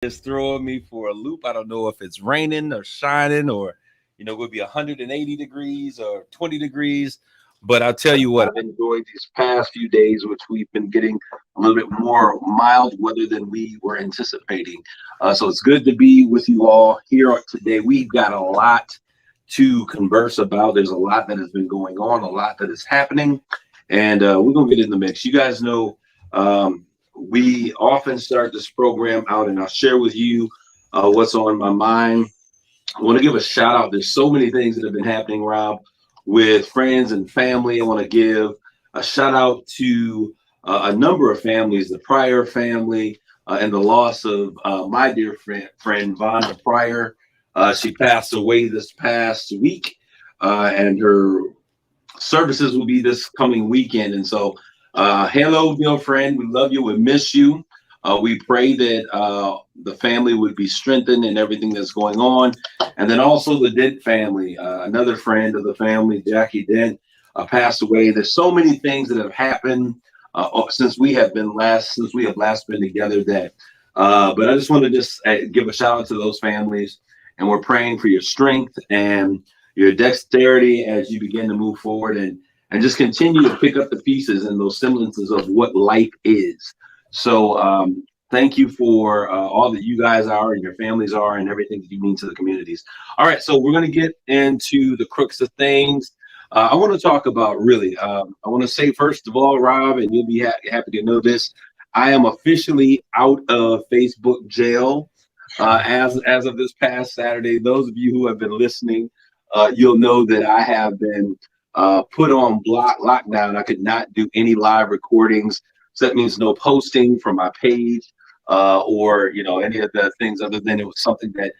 is throwing me for a loop. I don't know if it's raining or shining or, will be 180 degrees or 20 degrees. But I'll tell you what, I've enjoyed these past few days, which we've been getting a little bit more mild weather than we were anticipating. So it's good to be with you all here today. We've got a lot to converse about. There's a lot that has been going on, a lot that is happening, and we're going to get in the mix. You guys know we often start this program out, and I'll share with you what's on my mind. I want to give a shout out. There's so many things that have been happening, Rob, with friends and family. I want to give a shout out to a number of families, the Pryor family, and the loss of my dear friend Vonda Pryor. She passed away this past week, and her services will be this coming weekend. And so, hello, dear friend. We love you. We miss you. We pray that the family would be strengthened in everything that's going on. And then also the Dent family, another friend of the family, Jackie Dent, passed away. There's so many things that have happened since we have last been together. But I just want to give a shout out to those families, and we're praying for your strength and your dexterity as you begin to move forward and just continue to pick up the pieces and those semblances of what life is. So thank you for all that you guys are and your families are and everything that you mean to the communities. All right, so we're going to get into the crux of things. I want to talk about I want to say, first of all, Rob, and you'll be happy to know this, I am officially out of Facebook jail as of this past Saturday. Those of you who have been listening, you'll know that I have been put on lockdown. I could not do any live recordings. So that means no posting from my page or any of the things other than it was something that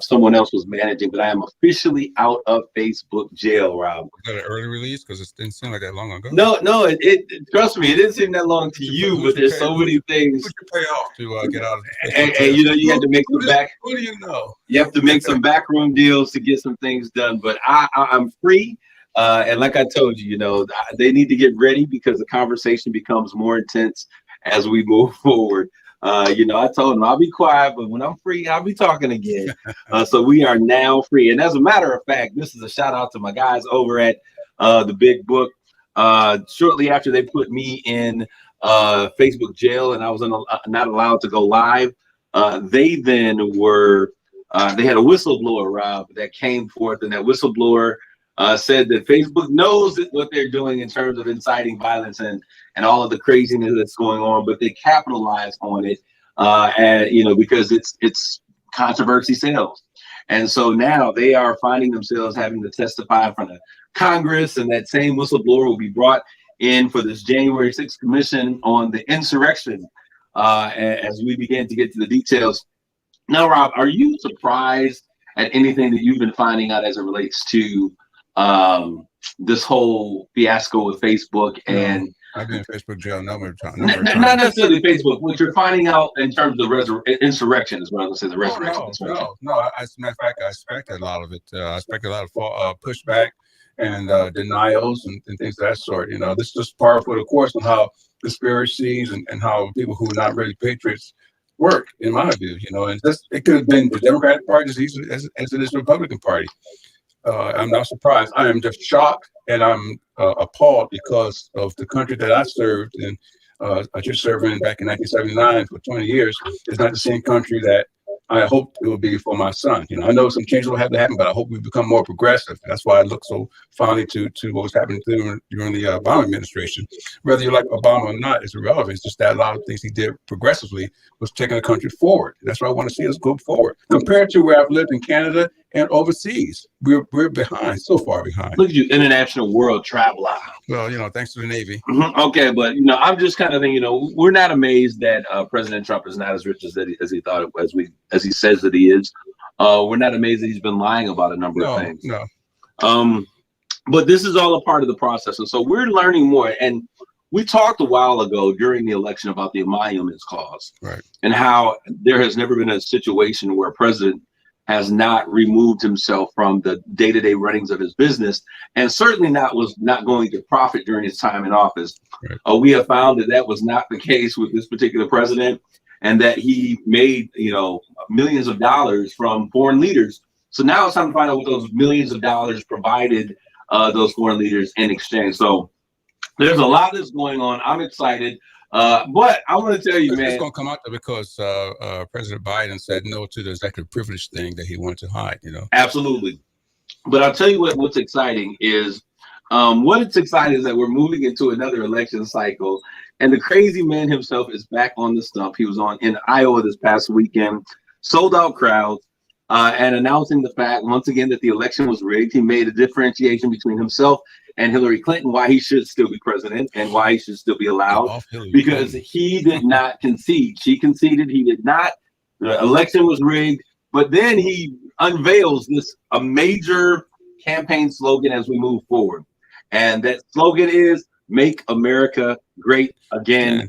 someone else was managing. But I am officially out of Facebook jail, Rob. Was that an early release? Because it didn't seem like that long ago. No, it trust me, it didn't seem that long to you, but there's so many things. What you pay off to get out of and you had to make some back. What do you know? You have to make some backroom deals to get some things done. But I'm free. And like I told you, they need to get ready because the conversation becomes more intense as we move forward. I told them I'll be quiet, but when I'm free, I'll be talking again. So we are now free. And as a matter of fact, this is a shout out to my guys over at the Big Book. Shortly after they put me in Facebook jail and I was not allowed to go live, they then they had a whistleblower, Rob, that came forth, and that whistleblower said that Facebook knows what they're doing in terms of inciting violence and all of the craziness that's going on, but they capitalize on it, because it's controversy sells. And so now they are finding themselves having to testify in front of Congress, and that same whistleblower will be brought in for this January 6th commission on the insurrection as we begin to get to the details. Now, Rob, are you surprised at anything that you've been finding out as it relates to this whole fiasco with Facebook? And I've been in Facebook jail a number of times. Not necessarily Facebook. What you're finding out in terms of insurrection is what I was going to say. The resurrection. No. As a matter of fact, I expected a lot of it. I expected a lot of pushback and denials and things of that sort. This is just par for the course of how conspiracies and how people who are not really patriots work, in my view. And it could have been the Democratic Party as it is the Republican Party. I'm not surprised. I am just shocked and I'm appalled because of the country that I served in. I just served in back in 1979 for 20 years. It's not the same country that I hope it will be for my son. I know some changes will have to happen, but I hope we become more progressive. That's why I look so fondly to what was happening during the Obama administration. Whether you like Obama or not is irrelevant. It's just that a lot of things he did progressively was taking the country forward. That's what I want to see us go forward. Compared to where I've lived in Canada and overseas, we're behind, so far behind. Look at you, international world traveler. Well, thanks to the Navy. Mm-hmm. Okay, but I'm just kind of thinking, we're not amazed that President Trump is not as rich as he thought as he says that he is. We're not amazed that he's been lying about a number of things. No. But this is all a part of the process, and so we're learning more. And we talked a while ago during the election about the emoluments clause, right, and how there has never been a situation where a president has not removed himself from the day-to-day runnings of his business, and certainly was not going to profit during his time in office. Right. We have found that was not the case with this particular president. and that he made, millions of dollars from foreign leaders. So now it's time to find out what those millions of dollars provided those foreign leaders in exchange. So there's a lot that's going on. I'm excited. But I want to tell you, man, it's going to come out there because President Biden said no to the executive privilege thing that he wanted to hide. Absolutely. But I'll tell you what's exciting is what's exciting is that we're moving into another election cycle, and the crazy man himself is back on the stump. He was in Iowa this past weekend, sold out crowds, and announcing the fact once again that the election was rigged. He made a differentiation between himself and Hillary Clinton, why he should still be president and why he should still be allowed, because he did not concede. She conceded. He did not. The election was rigged. But then he unveils a major campaign slogan as we move forward. And that slogan is "Make America Great Again."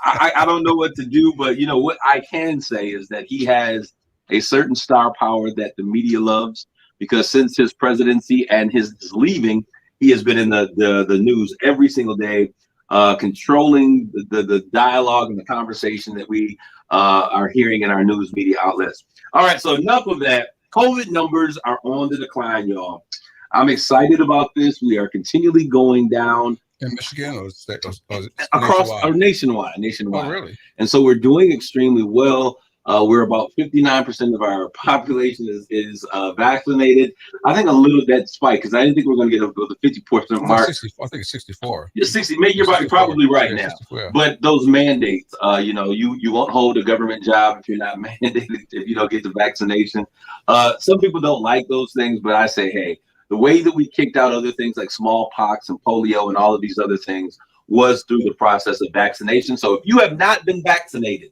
I don't know what to do, but what I can say is that he has a certain star power that the media loves, because since his presidency and his leaving, he has been in the news every single day, controlling the dialogue and the conversation that we are hearing in our news media outlets. All right, so enough of that. COVID numbers are on the decline, y'all. I'm excited about this. We are continually going down. In Michigan or across nationwide. Oh, really? And so we're doing extremely well. We're about 59% of our population is vaccinated. I think a little that spike, because I didn't think we were going to get up to the 50% mark. I think it's 64. You're 60. Maybe you're probably right now. 64. But those mandates, you won't hold a government job if you're not mandated, if you don't get the vaccination. Some people don't like those things, but I say, hey, the way that we kicked out other things like smallpox and polio and all of these other things was through the process of vaccination. So if you have not been vaccinated,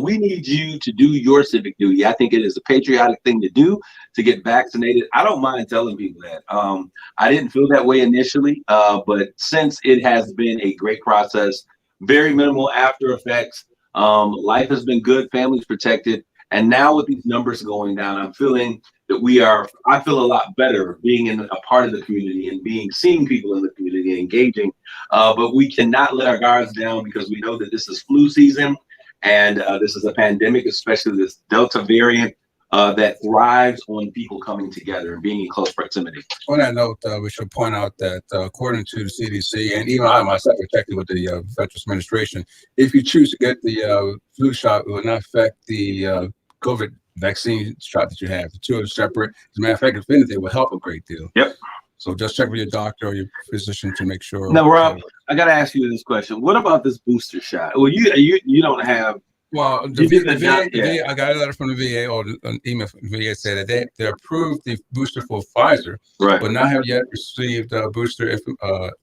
we need you to do your civic duty. I think it is a patriotic thing to do, to get vaccinated. I don't mind telling people that. I didn't feel that way initially, but since it has been a great process, very minimal after effects, life has been good, families protected. And now with these numbers going down, I'm feeling that I feel a lot better being in a part of the community and seeing people in the community and engaging. But we cannot let our guards down, because we know that this is flu season. And this is a pandemic, especially this Delta variant that thrives on people coming together and being in close proximity. On that note, we should point out that according to the CDC, and even I myself checked with the Veterans Administration, if you choose to get the flu shot, it will not affect the COVID vaccine shot that you have. The two are separate. As a matter of fact, if anything, it will help a great deal. Yep. So just check with your doctor or your physician to make sure. Now, Rob, I got to ask you this question. What about this booster shot? Well, you don't have. Well, the VA, I got a letter from the VA or an email from the VA said that they approved the booster for Pfizer, right, but not have yet received a booster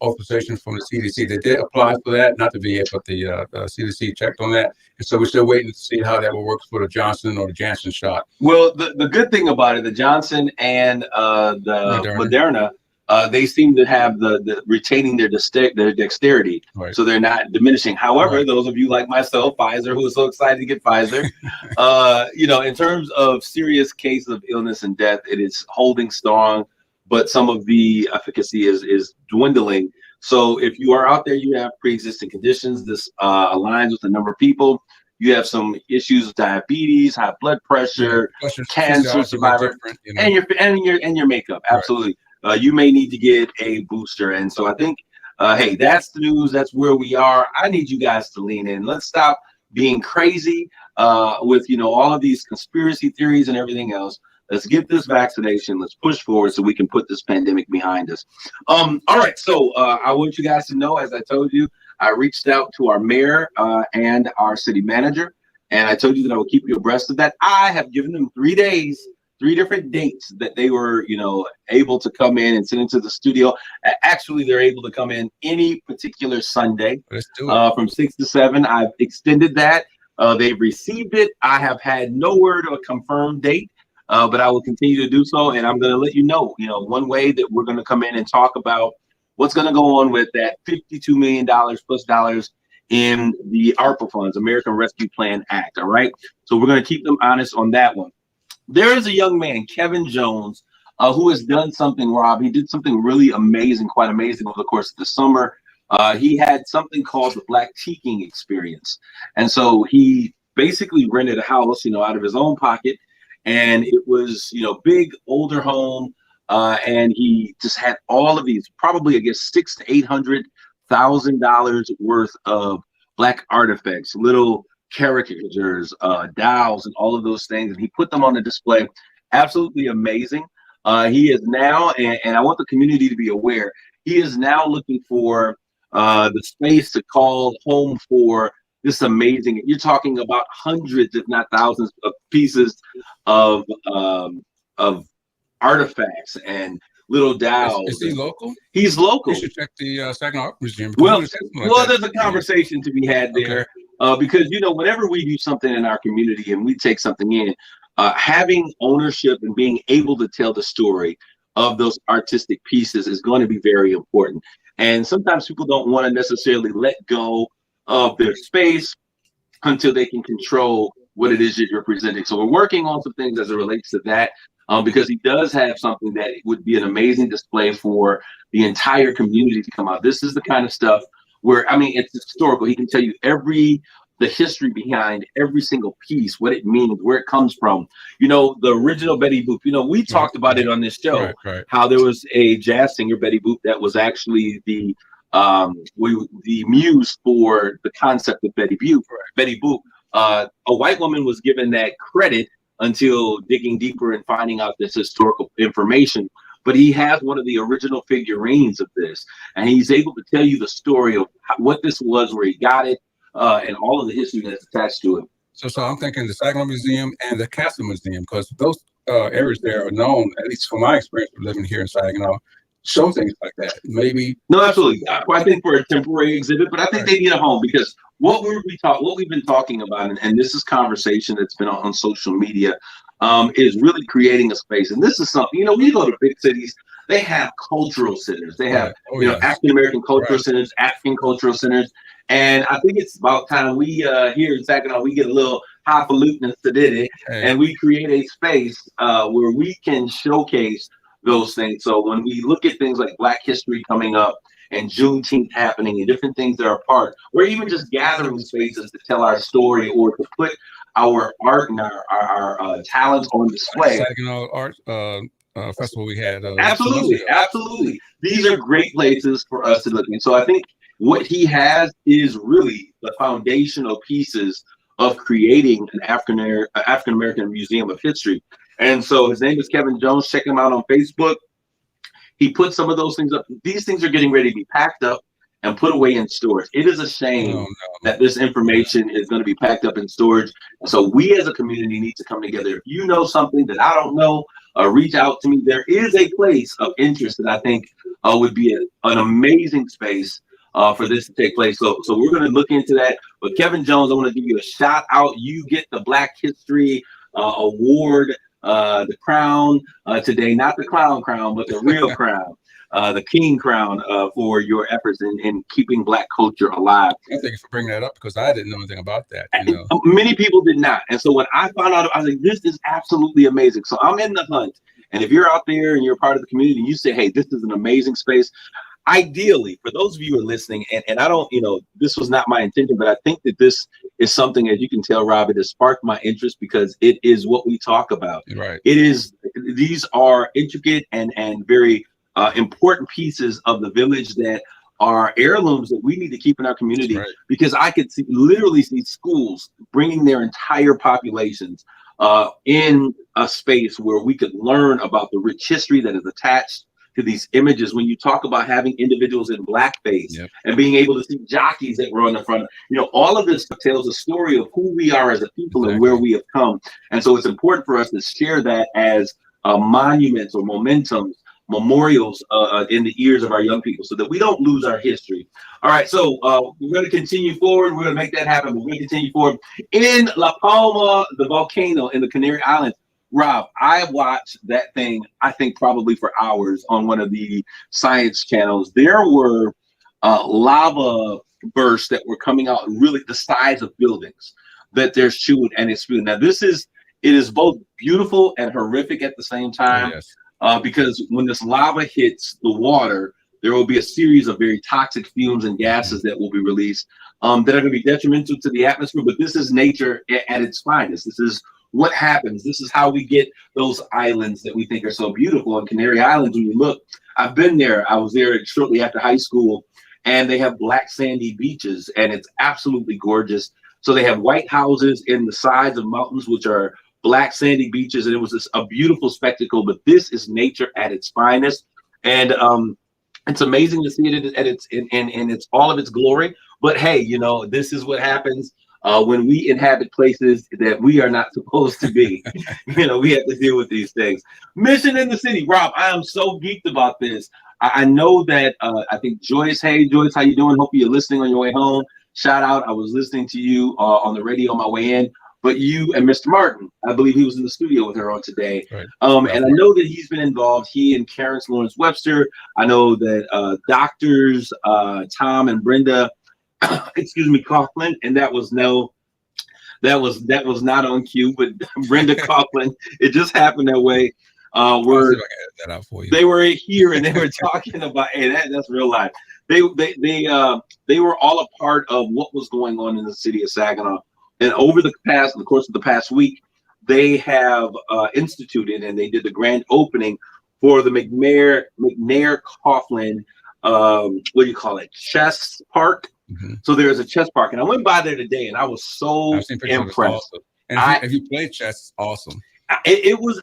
authorization from the CDC. They did apply for that, not the VA, but the CDC checked on that. And so we're still waiting to see how that will work for the Johnson or the Janssen shot. Well, the good thing about it, the Johnson and the Moderna, they seem to have the retaining their dexterity, right, so they're not diminishing. However, right, those of you like myself, Pfizer, who is so excited to get Pfizer, in terms of serious case of illness and death, it is holding strong, but some of the efficacy is dwindling. So if you are out there, you have pre-existing conditions. This aligns with a number of people. You have some issues with diabetes, high blood pressure, cancer survivor, and your makeup. Absolutely. Right. You may need to get a booster. And so I think, hey, that's the news. That's where we are. I need you guys to lean in. Let's stop being crazy with, all of these conspiracy theories and everything else. Let's get this vaccination. Let's push forward so we can put this pandemic behind us. All right. So I want you guys to know, as I told you, I reached out to our mayor and our city manager, and I told you that I would keep you abreast of that. I have given them 3 days, 3 different dates that they were, able to come in and sit into the studio. Actually, they're able to come in any particular Sunday from 6 to 7. I've extended that. They've received it. I have had no word of a confirmed date, but I will continue to do so. And I'm going to let you know, one way that we're going to come in and talk about what's going to go on with that $52 million plus dollars in the ARPA funds, American Rescue Plan Act. All right. So we're going to keep them honest on that one. There is a young man, Kevin Jones, who has done something, Rob. He did something really amazing, quite amazing over the course of the summer. he had something called the Black Teaking Experience. And so he basically rented a house, out of his own pocket. And it was, big older home. And he just had all of these, probably, I guess, $600,000 to $800,000 worth of Black artifacts, little caricatures, dolls, and all of those things. And he put them on the display. Absolutely amazing. He is now, and I want the community to be aware, he is now looking for the space to call home for this amazing. You're talking about hundreds, if not thousands, of pieces of artifacts and little dolls. Is he local? He's local. You should check the Saginaw Art Museum. Well, there's a conversation to be had there, because whenever we do something in our community and we take something in, having ownership and being able to tell the story of those artistic pieces is going to be very important. And sometimes people don't want to necessarily let go of their space until they can control what it is that you're presenting. So we're working on some things as it relates to that, because he does have something that would be an amazing display for the entire community to come out. This is the kind of stuff where, it's historical. He can tell you the history behind every single piece, what it means, where it comes from. The original Betty Boop, we talked about it on this show, how there was a jazz singer, Betty Boop, that was actually the muse for the concept of Betty Boop. Betty Boop. A white woman was given that credit until digging deeper and finding out this historical information. But he has one of the original figurines of this, and he's able to tell you the story of what this was, where he got it, and all of the history that's attached to it. So I'm thinking the Saginaw Museum and the Castle Museum, because those areas there are known, at least from my experience of living here in Saginaw, show things like that. Maybe. No, absolutely. I think for a temporary exhibit, but I think they need a home, because what we've been talking about, and this is conversation that's been on social media, is really creating a space. And this is something, when you go to big cities, they have cultural centers. They have, African American cultural centers, African cultural centers. And I think it's about time we here in Saginaw, we get a little highfalutin and we create a space where we can showcase those things. So when we look at things like Black History coming up and Juneteenth happening and different things that are part, or even just gathering spaces to tell our story or to put our art and our talents on display. Saginaw Art Festival we had. Absolutely. These are great places for us to look in. So I think what he has is really the foundational pieces of creating an African American Museum of History. And so his name is Kevin Jones. Check him out on Facebook. He put some of those things up. These things are getting ready to be packed up and put away in storage. It is a shame that this information is going to be packed up in storage. And so we as a community need to come together. If you know something that I don't know, reach out to me. There is a place of interest that I think would be an amazing space for this to take place. So we're going to look into that. But Kevin Jones, I want to give you a shout out. You get the Black History Award, the crown today, not the clown crown, but the real crown, the king crown, for your efforts in keeping Black culture alive. Thank you for bringing that up, because I didn't know anything about that. Many people did not. And so when I found out, I was like, this is absolutely amazing. So I'm in the hunt. And if you're out there and you're part of the community and you say, hey, this is an amazing space, ideally, for those of you who are listening, and I don't, this was not my intention, but I think that this is something, as you can tell, Rob, it has sparked my interest because it is what we talk about. Right. These are intricate and very important pieces of the village that are heirlooms that we need to keep in our community. Right. Because I could literally see schools bringing their entire populations in a space where we could learn about the rich history that is attached to these images. When you talk about having individuals in blackface and being able to see jockeys that were on the front, all of this tells a story of who we are as a people and where we have come. And so it's important for us to share that as monuments or memorials in the ears of our young people, so that we don't lose our history. All right, so we're going to continue forward. We're going to make that happen. We're going to continue forward in La Palma, the volcano in the Canary Islands. Rob, I watched that thing, I think probably for hours on one of the science channels. There were lava bursts that were coming out really the size of buildings that they're shooting and it's spewing. Now it is both beautiful and horrific at the same time. Because when this lava hits the water, there will be a series of very toxic fumes and gases that will be released that are going to be detrimental to the atmosphere. But this is nature at its finest. This is what happens. This is how we get those islands that we think are so beautiful. On Canary Islands, when you look, I've been there. I was there shortly after high school, and they have black sandy beaches, and it's absolutely gorgeous. So they have white houses in the sides of mountains, which are black sandy beaches, and it was just a beautiful spectacle. But this is nature at its finest, and it's amazing to see it at its in its all of its glory. But hey, you know, this is what happens when we inhabit places that we are not supposed to be. You know, we have to deal with these things. Mission in the City, Rob. I am so geeked about this. I know that I think Joyce. Hey, Joyce, how you doing? Hope you're listening on your way home. Shout out. I was listening to you on the radio on my way in. But you and Mr. Martin, I believe he was in the studio with her on today. Right. And I know that he's been involved. He and Karen Lawrence Webster. I know that doctors Tom and Brenda, excuse me, Coughlin, and that was not on cue, but Brenda Coughlin. It just happened that way. They were here and they were talking about, hey, that's real life. They were all a part of what was going on in the city of Saginaw. And over the course of the past week, they have instituted, and they did the grand opening for the McNair Coughlin, what do you call it, chess park. Mm-hmm. So there's a chess park, and I went by there today, and I was so impressed. Awesome. And if you play chess, it's awesome. It was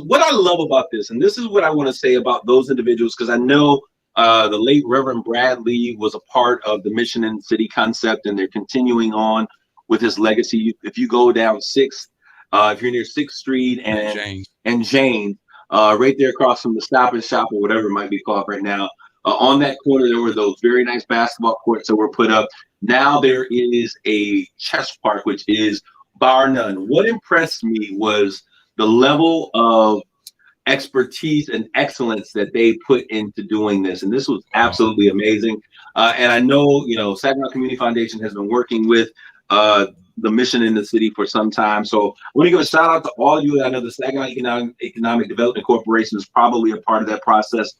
what I love about this, and this is what I want to say about those individuals, because I know the late Reverend Bradley was a part of the Mission in the City concept, and they're continuing on with his legacy. If you go down 6th, if you're near 6th Street and Jane, right there across from the Stop and Shop or whatever it might be called right now, on that corner, there were those very nice basketball courts that were put up. Now there is a chess park, which is bar none. What impressed me was the level of expertise and excellence that they put into doing this. And this was absolutely amazing. And I know, you know, Saginaw Community Foundation has been working with the Mission in the City for some time. So I want to give a shout out to all of you. I know the Saginaw Economic Development Corporation is probably a part of that process.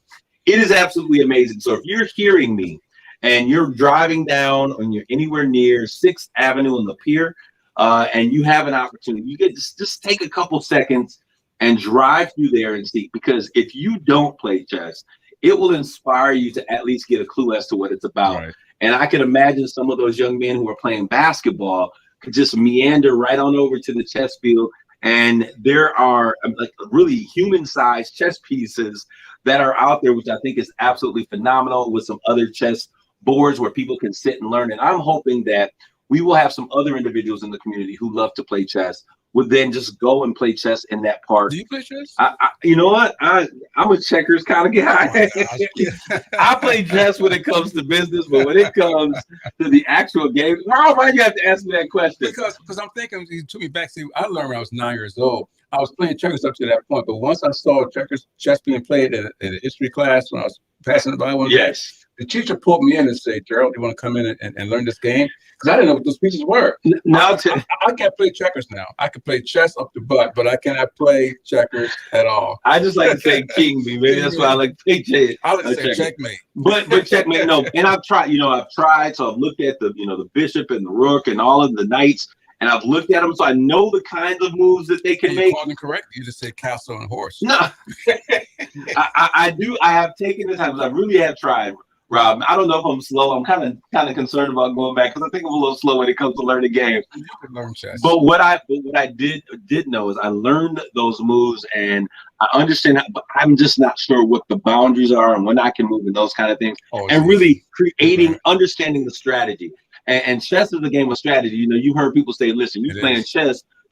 It is absolutely amazing. So if you're hearing me and you're driving down and you're anywhere near 6th Avenue on the pier, and you have an opportunity, you get just take a couple seconds and drive through there and see, because if you don't play chess, it will inspire you to at least get a clue as to what it's about. Right. And I can imagine some of those young men who are playing basketball could just meander right on over to the chess field. And there are like really human-sized chess pieces that are out there, which I think is absolutely phenomenal, with some other chess boards where people can sit and learn. And I'm hoping that we will have some other individuals in the community who love to play chess would then just go and play chess in that park. Do you play chess? You know what? I'm a checkers kind of guy. I play chess when it comes to business, but when it comes to the actual game, why do you have to ask me that question? Because I'm thinking, you took me back to, I learned when I was 9 years old. I was playing checkers up to that point, but once I saw chess being played in a history class when I was passing it by one, yes, the teacher pulled me in and said, "Gerald, you want to come in and learn this game?" Because I didn't know what those pieces were. Now I can't play checkers now. I can play chess up to butt, but I cannot play checkers at all. I just like to say king, maybe that's why I like to play chess. I like to say checkmate. But checkmate, no. And I've tried. So I've looked at the bishop and the rook and all of the knights. And I've looked at them, so I know the kinds of moves that they can make. You correct. You just say castle and horse. No, I do. I have taken the time. I really have tried, Rob. I don't know if I'm slow. I'm kind of concerned about going back because I think I'm a little slow when it comes to learning games. You can learn chess. But what I did know is I learned those moves and I understand that, but I'm just not sure what the boundaries are and when I can move and those kind of things. And really understanding the strategy. And chess is a game of strategy. You've heard people say, listen, you're playing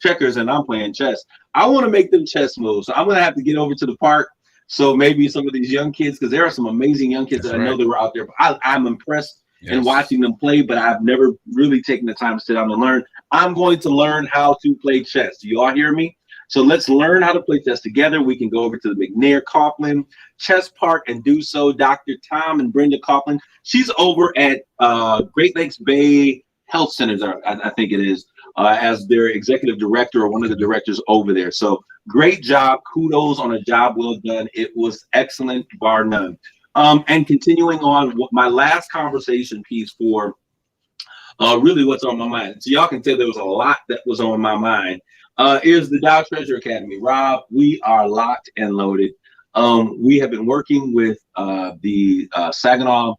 checkers, and I'm playing chess. I want to make them chess moves. So I'm going to have to get over to the park. So maybe some of these young kids, because there are some amazing young kids that I know that were out there. But I'm impressed in watching them play, but I've never really taken the time to sit down and learn. I'm going to learn how to play chess. Do you all hear me? So let's learn how to play chess together. We can go over to the McNair Coughlin Chess Park and do so. Dr. Tom and Brenda Coughlin. She's over at Great Lakes Bay Health Centers, I think it is, as their executive director or one of the directors over there. So great job. Kudos on a job well done. It was excellent, bar none. And continuing on, what my last conversation piece for really what's on my mind. So y'all can tell there was a lot that was on my mind. Is the Dow Treasure Academy. Rob, we are locked and loaded. We have been working with the Saginaw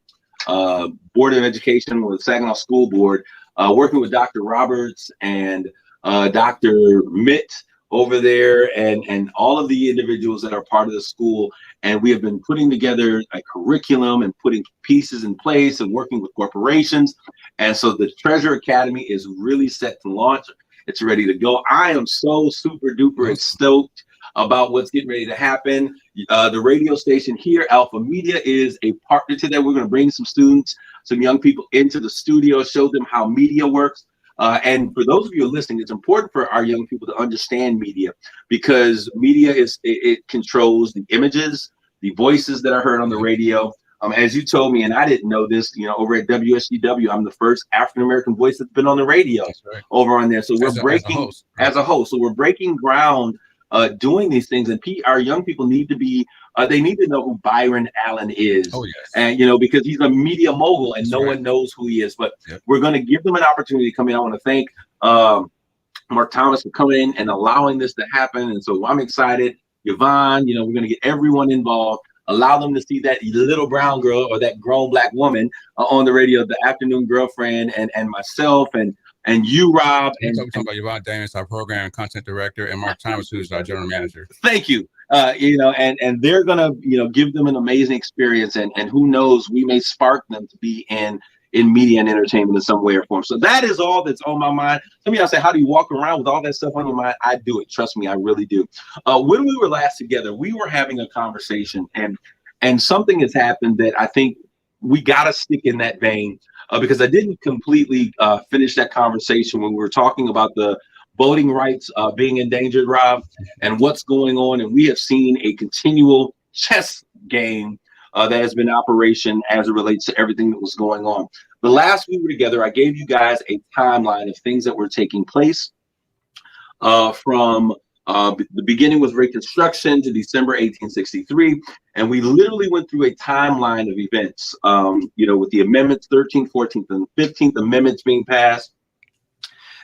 Board of Education, with Saginaw School Board, working with Dr. Roberts and Dr. Mitt over there, and all of the individuals that are part of the school. And we have been putting together a curriculum and putting pieces in place and working with corporations. And so the Treasure Academy is really set to launch. It's ready to go. I am so super duper stoked about what's getting ready to happen. The radio station here, Alpha Media, is a partner to that. We're going to bring some students, some young people into the studio, show them how media works. And for those of you listening, it's important for our young people to understand media, because media it controls the images, the voices that are heard on the radio. As you told me, and I didn't know this, over at WSGW, I'm the first African-American voice that's been on the radio over on there. So we're breaking as a host. So we're breaking ground, doing these things. And our young people need to be, they need to know who Byron Allen is. Oh, yes. And, because he's a media mogul and no one knows who he is. But we're going to give them an opportunity to come in. I want to thank Mark Thomas for coming in and allowing this to happen. And so I'm excited. Yvonne, we're going to get everyone involved. Allow them to see that little brown girl or that grown black woman on the radio, the afternoon girlfriend, and myself and you, Rob. And talking about Yvonne Davis, our program content director, and Mark Thomas, who's our general manager. Thank you. And they're gonna, give them an amazing experience, and who knows, we may spark them to be in media and entertainment in some way or form. So that is all that's on my mind. Some of y'all say, how do you walk around with all that stuff on your mind? I do it. Trust me, I really do. When we were last together, we were having a conversation, and something has happened that I think we got to stick in that vein, because I didn't completely finish that conversation when we were talking about the voting rights being endangered, Rob, and what's going on. And we have seen a continual chess game that has been in operation as it relates to everything that was going on. The last we were together, I gave you guys a timeline of things that were taking place from the beginning with Reconstruction to December 1863. And we literally went through a timeline of events, with the amendments, 13th, 14th, and 15th amendments being passed.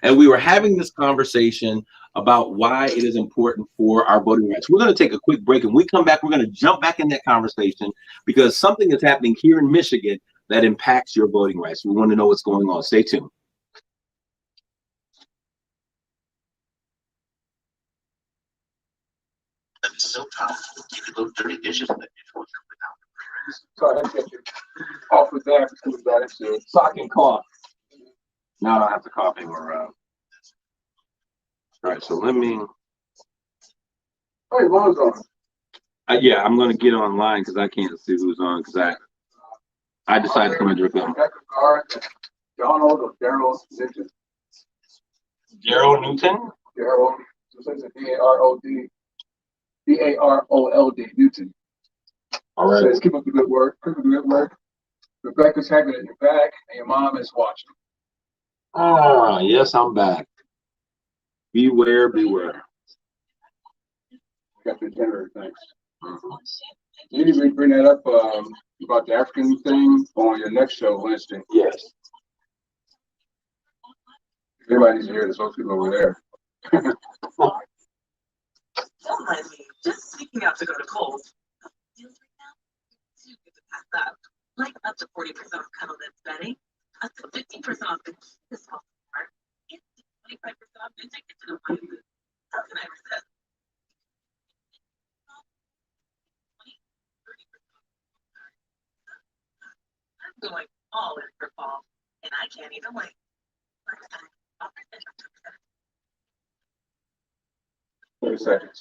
And we were having this conversation about why it is important for our voting rights. We're going to take a quick break, and when we come back, we're going to jump back in that conversation, because something is happening here in Michigan that impacts your voting rights. We want to know what's going on. Stay tuned. It's so powerful. You can load dirty dishes in the dishwasher without. So I think off with that, because that is Sock and cough. Now I don't have to cough anymore. All right, so let me. Hey, Lon's on. Yeah, I'm going to get online because I can't see who's on, because I decided to come in directly on. Donald or Daryl Newton. Daryl Newton? Daryl, so it's D-A-R-O-D. D-A-R-O-L-D, Newton. All right. Says, keep up the good work. Keep up the good work. Rebecca's having it in your back, and your mom is watching. Ah, yes, I'm back. Beware, beware. Got the generator, thanks. You need to bring that up about the African thing on your next show, Wednesday. Yes. Everybody's here, there's those people over there. Don't mind me, just sneaking out to go to Kohl's. Deals right now? You get to pass up. Like up to 40% off cuddle that's bedding, up to 15% off the this whole part, and 25% off vintage kitchen appliances. How can I resist? 30% off. I'm going all in for fall, and I can't even wait. First time, offers and 30 seconds.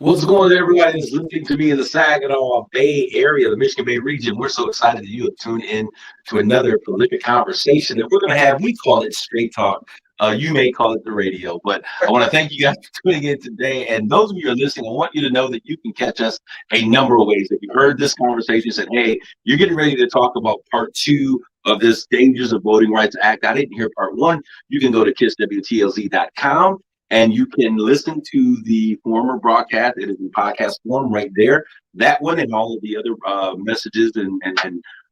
What's going on, everybody that's listening to me in the Saginaw Bay area, the Michigan Bay region? We're so excited that you have tuned in to another prolific conversation that we're going to have. We call it Straight Talk. You may call it the radio, but I want to thank you guys for tuning in today. And those of you who are listening, I want you to know that you can catch us a number of ways. If you heard this conversation and said, hey, you're getting ready to talk about part 2 of this Dangers of Voting Rights Act, I didn't hear part 1, you can go to kisswtlz.com. And you can listen to the former broadcast. It is in podcast form right there. That one and all of the other messages and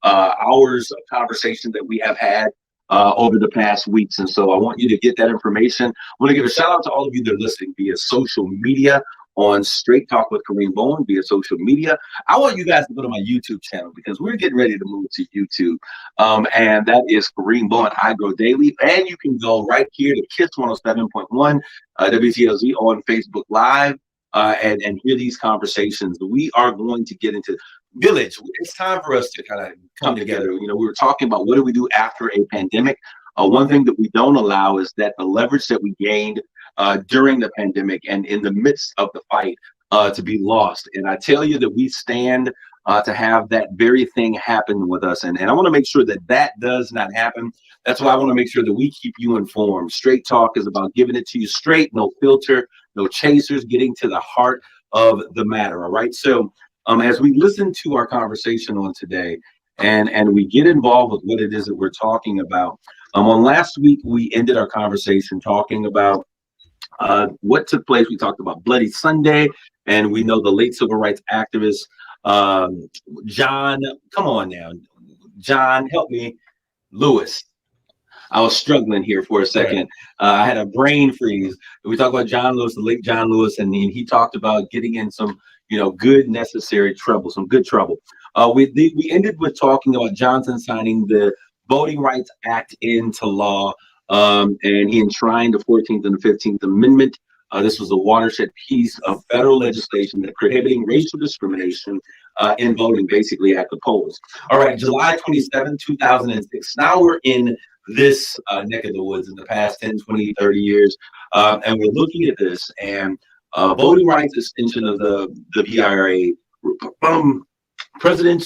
hours of conversation that we have had over the past weeks. And so I want you to get that information. I want to give a shout out to all of you that are listening via social media on Straight Talk with Kareem Bowen via social media. I want you guys to go to my YouTube channel because we're getting ready to move to YouTube. And that is Kareem Bowen I Grow Daily. And you can go right here to Kiss 107.1 WTLZ on Facebook Live and hear these conversations. We are going to get into Village. It's time for us to kind of come together. You know, we were talking about what do we do after a pandemic. One thing that we don't allow is that the leverage that we gained during the pandemic and in the midst of the fight to be lost. And I tell you that we stand to have that very thing happen with us. And I want to make sure that that does not happen. That's why I want to make sure that we keep you informed. Straight Talk is about giving it to you straight, no filter, no chasers, getting to the heart of the matter. All right. So as we listen to our conversation on today and we get involved with what it is that we're talking about, on last week, we ended our conversation talking about what took place. We talked about Bloody Sunday, and we know the late civil rights activist, John, come on now, John, help me, Lewis. I was struggling here for a second. I had a brain freeze. We talked about John Lewis, the late John Lewis, and he talked about getting in some, good necessary trouble, some good trouble. We ended with talking about Johnson signing the Voting Rights Act into law, and he enshrined the 14th and the 15th Amendment. This was a watershed piece of federal legislation that prohibiting racial discrimination in voting, basically at the polls. All right, July 27, 2006. Now we're in this neck of the woods in the past 10, 20, 30 years, and we're looking at this, and voting rights extension of the VRA, President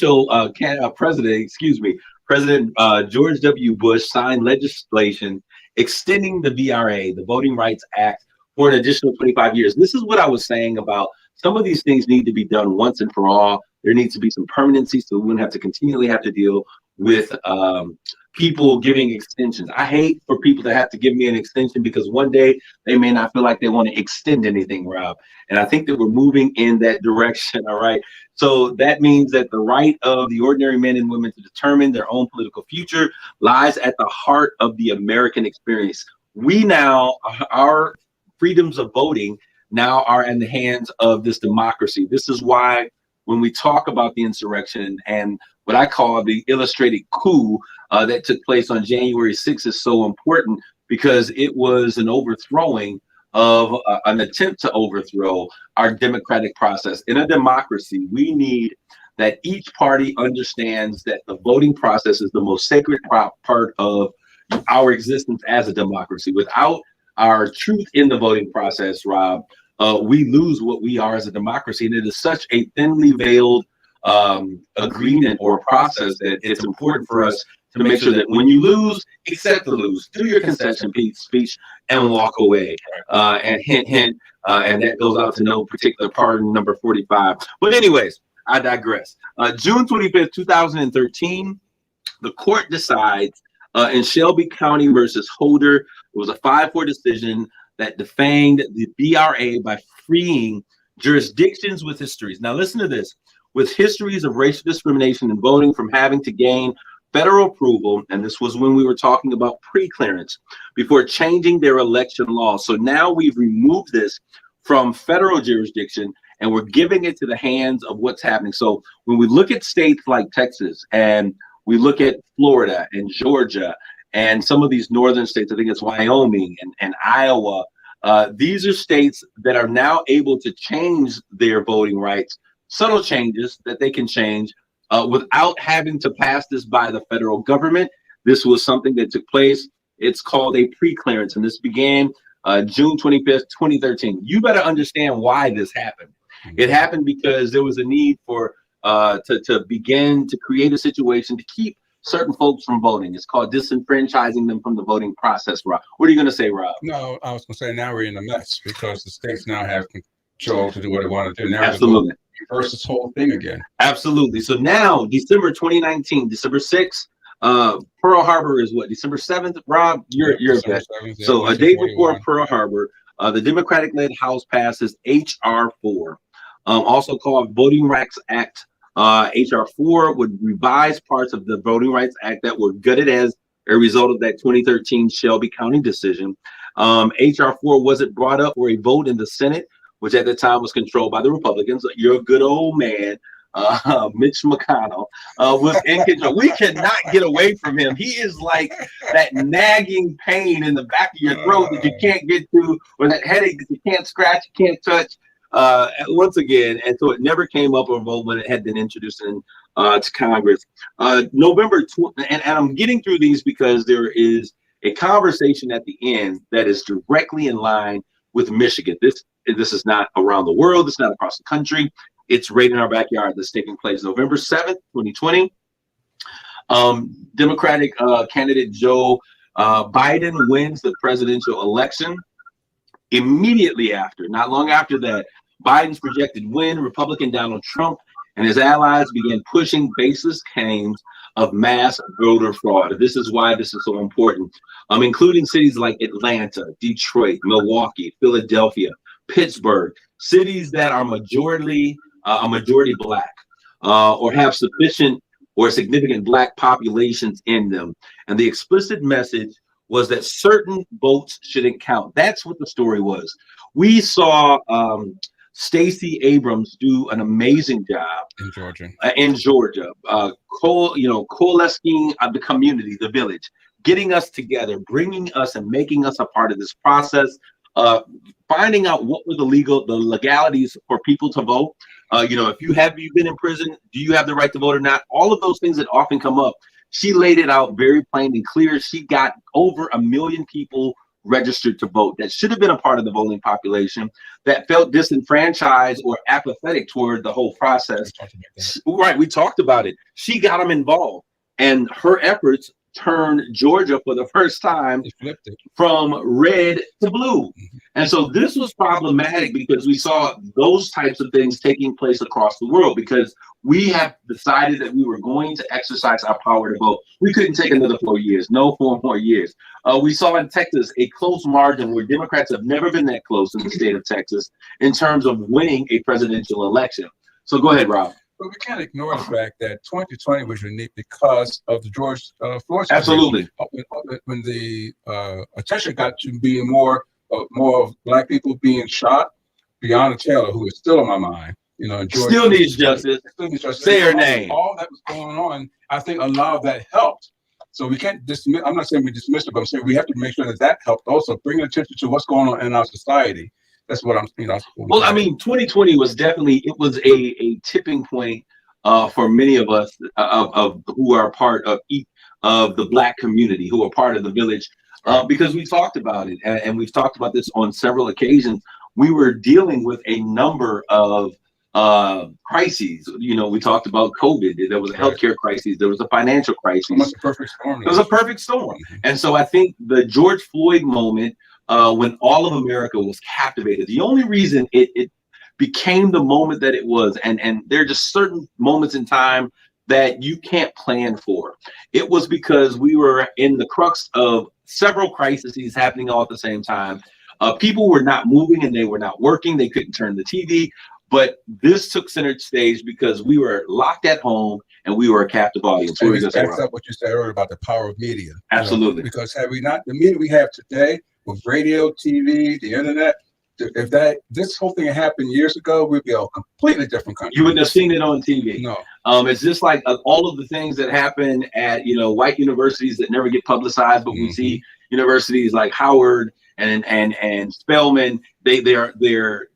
George W. Bush signed legislation extending the VRA, the Voting Rights Act, for an additional 25 years. This is what I was saying about some of these things need to be done once and for all. There needs to be some permanency so we wouldn't have to continually have to deal with people giving extensions. I hate for people to have to give me an extension because one day they may not feel like they want to extend anything, Rob. And I think that we're moving in that direction, all right? So that means that the right of the ordinary men and women to determine their own political future lies at the heart of the American experience. We now, our freedoms of voting now are in the hands of this democracy. This is why when we talk about the insurrection and what I call the illustrated coup that took place on January 6th is so important because it was an overthrowing of an attempt to overthrow our democratic process. In a democracy, we need that each party understands that the voting process is the most sacred part of our existence as a democracy. Without our truth in the voting process, Rob, we lose what we are as a democracy. And it is such a thinly veiled agreement or process that it's important for us to make sure that when you lose, accept the lose, do your concession speech and walk away. And hint, hint, and that goes out to no particular pardon, number 45. But anyways, I digress. June 25th, 2013, the court decides in Shelby County versus Holder, it was a 5-4 decision that defamed the VRA by freeing jurisdictions with histories. Now listen to this. With histories of racial discrimination in voting from having to gain federal approval, and this was when we were talking about pre-clearance, before changing their election laws. So now we've removed this from federal jurisdiction and we're giving it to the hands of what's happening. So when we look at states like Texas and we look at Florida and Georgia and some of these northern states, I think it's Wyoming and Iowa, these are states that are now able to change their voting rights, subtle changes that they can change without having to pass this by the federal government. This was something that took place. It's called a pre-clearance, and this began June 25th, 2013. You better understand why this happened. It happened because there was a need for to begin to create a situation to keep certain folks from voting. It's called disenfranchising them from the voting process, Rob. What are you going to say, Rob? No, I was going to say now we're in a mess because the states now have control to do what they want to do. Now Absolutely. reverse this whole thing again. Absolutely. So now, December 2019, December 6th, Pearl Harbor is what? December 7th? Rob, you're a vet. So a day before Pearl Harbor, the Democratic-led House passes H.R. 4, also called Voting Rights Act. H.R. 4 would revise parts of the Voting Rights Act that were gutted as a result of that 2013 Shelby County decision. H.R. 4 wasn't brought up for a vote in the Senate, which at the time was controlled by the Republicans. Your good old man, Mitch McConnell, was in control. We cannot get away from him. He is like that nagging pain in the back of your throat that you can't get to, or that headache that you can't scratch, you can't touch. Once again, and so it never came up for a vote when it had been introduced to Congress. November, and I'm getting through these because there is a conversation at the end that is directly in line with Michigan. This is not around the world. It's not across the country. It's right in our backyard. That's taking place November 7th, 2020. Democratic candidate Joe Biden wins the presidential election. Immediately after, not long after that, Biden's projected win, Republican Donald Trump and his allies began pushing baseless claims of mass voter fraud. This is why this is so important, including cities like Atlanta, Detroit, Milwaukee, Philadelphia, Pittsburgh, cities that are majority Black or have sufficient or significant Black populations in them. And the explicit message was that certain votes shouldn't count. That's what the story was. We saw Stacey Abrams do an amazing job in Georgia, coalescing the community, the village, getting us together, bringing us and making us a part of this process, finding out what were the legalities for people to vote. If you've been in prison, do you have the right to vote or not? All of those things that often come up. She laid it out very plain and clear. She got over 1 million people registered to vote that should have been a part of the voting population that felt disenfranchised or apathetic toward the whole process. Right, we talked about it. She got them involved, and her efforts turned Georgia for the first time from red to blue. And so this was problematic because we saw those types of things taking place across the world because we have decided that we were going to exercise our power to vote. We couldn't take another 4 years, no 4 more years. We saw in Texas a close margin where Democrats have never been that close in the state of Texas in terms of winning a presidential election. So go ahead, Rob. But we can't ignore the fact that 2020 was unique because of the George Floyd. Absolutely. When the attention got to being more of Black people being shot, Breonna Taylor, who is still on my mind, Georgia, still needs justice. Say her name. All that was going on, I think a lot of that helped. So we can't dismiss. I'm not saying we dismissed it, but I'm saying we have to make sure that helped also, bring attention to what's going on in our society. That's what I'm, Well, I mean, 2020 was definitely, it was a tipping point for many of us of who are part of the Black community, who are part of the village, because we talked about it, and we've talked about this on several occasions. We were dealing with a number of crises. We talked about COVID. There was a healthcare crisis. There was a financial crisis. It was a perfect storm. It was a perfect storm. And so I think the George Floyd moment, when all of America was captivated, the only reason it became the moment that it was, and there are just certain moments in time that you can't plan for. It was because we were in the crux of several crises happening all at the same time. People were not moving and they were not working. They couldn't turn the TV. But this took center stage because we were locked at home and we were a captive audience. So it backs up what you said earlier about the power of media. Absolutely. Because had we not, the media we have today with radio, TV, the internet, if this whole thing had happened years ago, we'd be a completely different country. You wouldn't have seen it on TV. No. It's just like all of the things that happen at white universities that never get publicized, but we see universities like Howard and Spelman, they're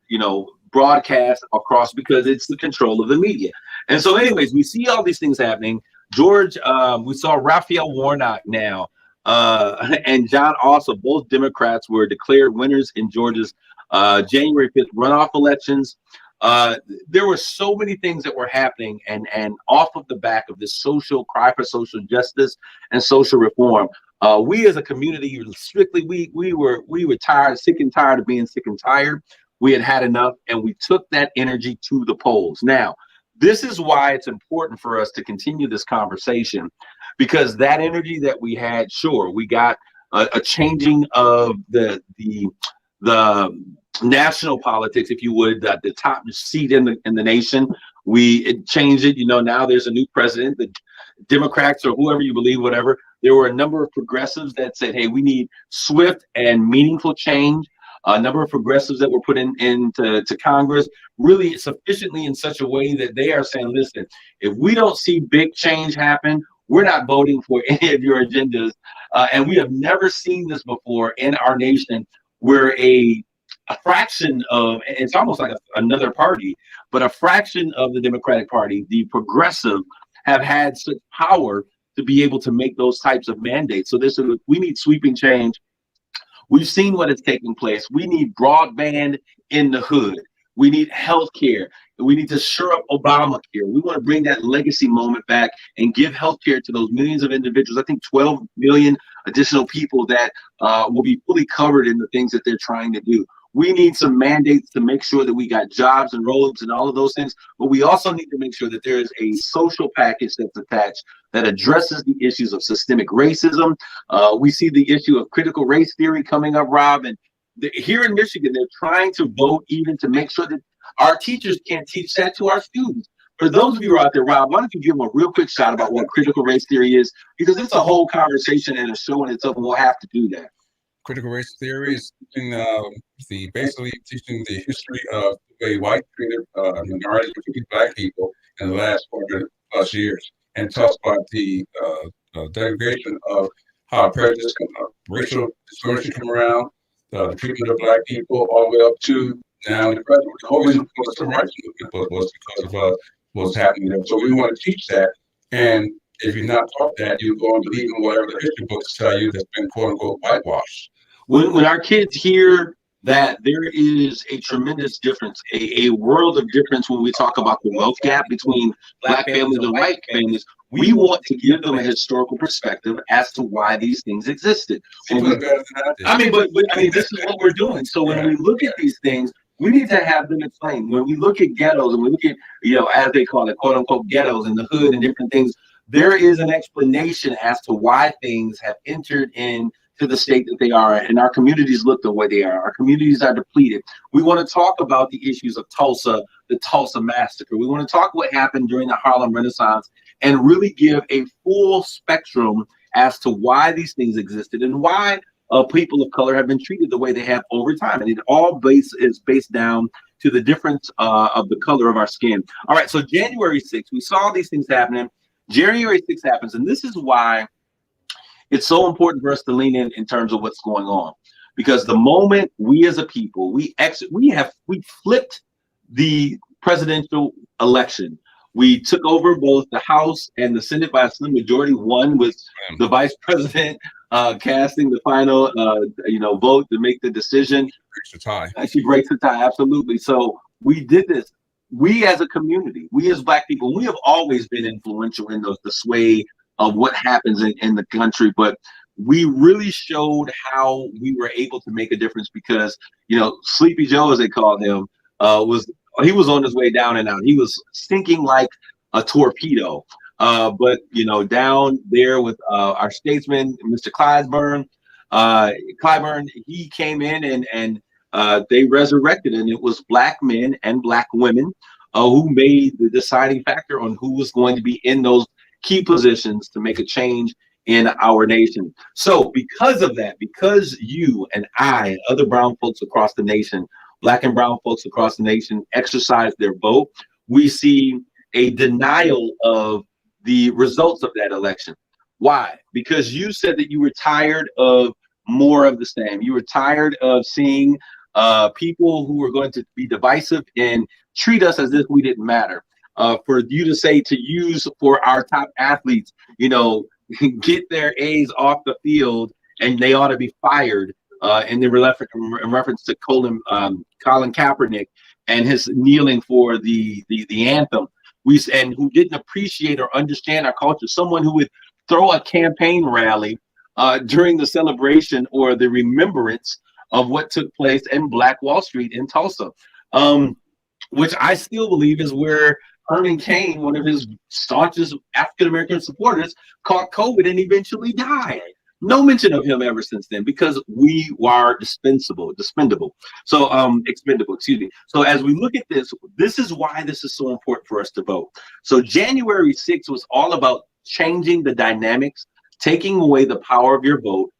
broadcast across because it's the control of the media. And so anyways, we see all these things happening. George, we saw Raphael Warnock now and John Ossoff, both Democrats, were declared winners in Georgia's January 5th runoff elections. There were so many things that were happening, and off of the back of this social cry for social justice and social reform, we as a community, strictly, we were tired, sick and tired of being sick and tired. We had had enough, and we took that energy to the polls. Now, this is why it's important for us to continue this conversation, because that energy that we had, sure, we got a changing of the national politics, if you would, the top seat in the nation. We changed it. Now there's a new president. The Democrats, or whoever you believe, whatever. There were a number of progressives that said, "Hey, we need swift and meaningful change." A number of progressives that were put into Congress, really sufficiently in such a way that they are saying, "Listen, if we don't see big change happen, we're not voting for any of your agendas." And we have never seen this before in our nation, where a fraction of, it's almost like another party, but a fraction of the Democratic Party, the progressive, have had such power to be able to make those types of mandates. So we need sweeping change. We've seen what is taking place. We need broadband in the hood. We need health care. We need to shore up Obamacare. We want to bring that legacy moment back and give health care to those millions of individuals. I think 12 million additional people that will be fully covered in the things that they're trying to do. We need some mandates to make sure that we got jobs and roll-ups and all of those things. But we also need to make sure that there is a social package that's attached that addresses the issues of systemic racism. We see the issue of critical race theory coming up, Rob. And here in Michigan, they're trying to vote even to make sure that our teachers can't teach that to our students. For those of you who are out there, Rob, why don't you give them a real quick shot about what critical race theory is? Because it's a whole conversation and a show in itself, and we'll have to do that. Critical race theory is basically teaching the history of the way white treated minorities, particularly Black people, in the last 400+ years, and talks about the degradation of how prejudice, racial discrimination come around, the treatment of Black people, all the way up to now the present. The whole reason for the civil rights movement was because of what's happening there. So we want to teach that, and if you're not taught that, you go and believe in whatever the history books tell you that's been quote unquote whitewashed. When our kids hear that there is a tremendous difference, a world of difference when we talk about the wealth gap between Black families and white families, we want to give them a historical perspective as to why these things existed. But this is what we're doing. So when we look at these things, we need to have them explained. When we look at ghettos and we look at, as they call it, quote unquote, ghettos in the hood and different things, there is an explanation as to why things have entered into the state that they are, and our communities look the way they are. Our communities are depleted. We want to talk about the issues of Tulsa, the Tulsa massacre. We want to talk what happened during the Harlem Renaissance and really give a full spectrum as to why these things existed and why people of color have been treated the way they have over time. And it all is based down to the difference of the color of our skin. All right, so January 6th, we saw these things happening. January 6th happens, and this is why it's so important for us to lean in terms of what's going on, because the moment we as a people, we flipped the presidential election. We took over both the House and the Senate by a slim majority. One was the vice president casting the final, vote to make the decision. Breaks the tie. She breaks the tie, absolutely. So we did this. We as a community, we as Black people, we have always been influential in the sway of what happens in the country, but we really showed how we were able to make a difference because, Sleepy Joe, as they called him, was on his way down and out. He was sinking like a torpedo. But down there with our statesman, Mr. Clyburn, he came in and they resurrected, and it was Black men and Black women who made the deciding factor on who was going to be in those key positions to make a change in our nation. So because of that, because you and I and other brown folks across the nation, Black and brown folks across the nation exercise their vote, we see a denial of the results of that election. Why? Because you said that you were tired of more of the same. You were tired of seeing people who were going to be divisive and treat us as if we didn't matter. For you to say to use for our top athletes, get their A's off the field and they ought to be fired in reference to Colin Kaepernick, and his kneeling for the anthem. And who didn't appreciate or understand our culture. Someone who would throw a campaign rally during the celebration or the remembrance of what took place in Black Wall Street in Tulsa, which I still believe is where Herman Cain, one of his staunchest African-American supporters, caught COVID and eventually died. No mention of him ever since then, because we are expendable. So, expendable, excuse me. So as we look at this, this is why this is so important for us to vote. So January 6th was all about changing the dynamics, taking away the power of your vote,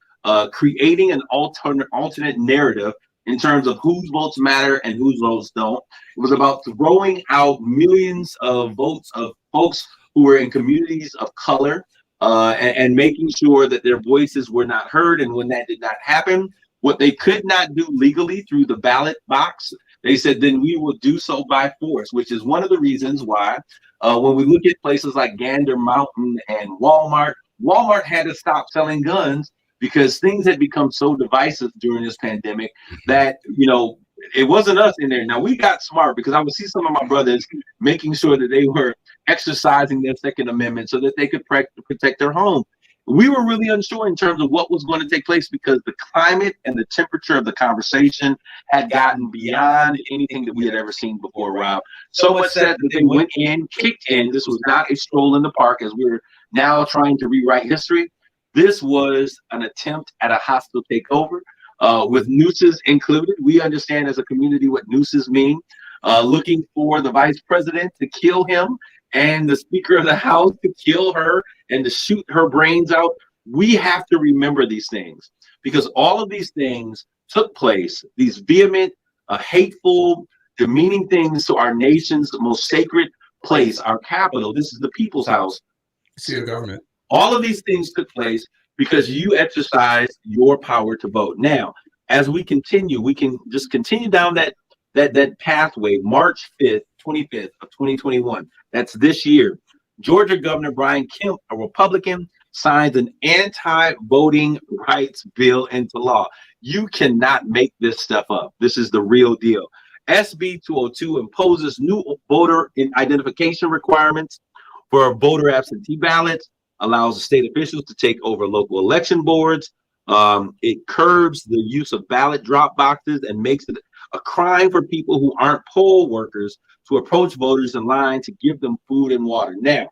creating an alternate narrative in terms of whose votes matter and whose votes don't. It was about throwing out millions of votes of folks who were in communities of color, and making sure that their voices were not heard. And when that did not happen, what they could not do legally through the ballot box, they said, then we will do so by force, which is one of the reasons why when we look at places like Gander Mountain and Walmart had to stop selling guns because things had become so divisive during this pandemic that, it wasn't us in there. Now, we got smart because I would see some of my brothers making sure that they were exercising their Second Amendment so that they could protect their home. We were really unsure in terms of what was going to take place because the climate and the temperature of the conversation had gotten beyond anything that we had ever seen before, Rob. So much that they went in, kicked in. This was not a stroll in the park as we're now trying to rewrite history. This was an attempt at a hostile takeover. With nooses included. We understand as a community what nooses mean. Looking for the vice president to kill him and the Speaker of the House to kill her and to shoot her brains out. We have to remember these things because all of these things took place, these vehement, hateful, demeaning things to our nation's most sacred place, our capital. This is the people's house. Seat of government. All of these things took place because you exercised your power to vote. Now, as we continue, we can just continue down that pathway. March 5th, 25th of 2021. That's this year. Georgia Governor Brian Kemp, a Republican, signs an anti-voting rights bill into law. You cannot make this stuff up. This is the real deal. SB 202 imposes new voter identification requirements for voter absentee ballots, allows state officials to take over local election boards. It curbs the use of ballot drop boxes and makes it a crime for people who aren't poll workers to approach voters in line to give them food and water. Now,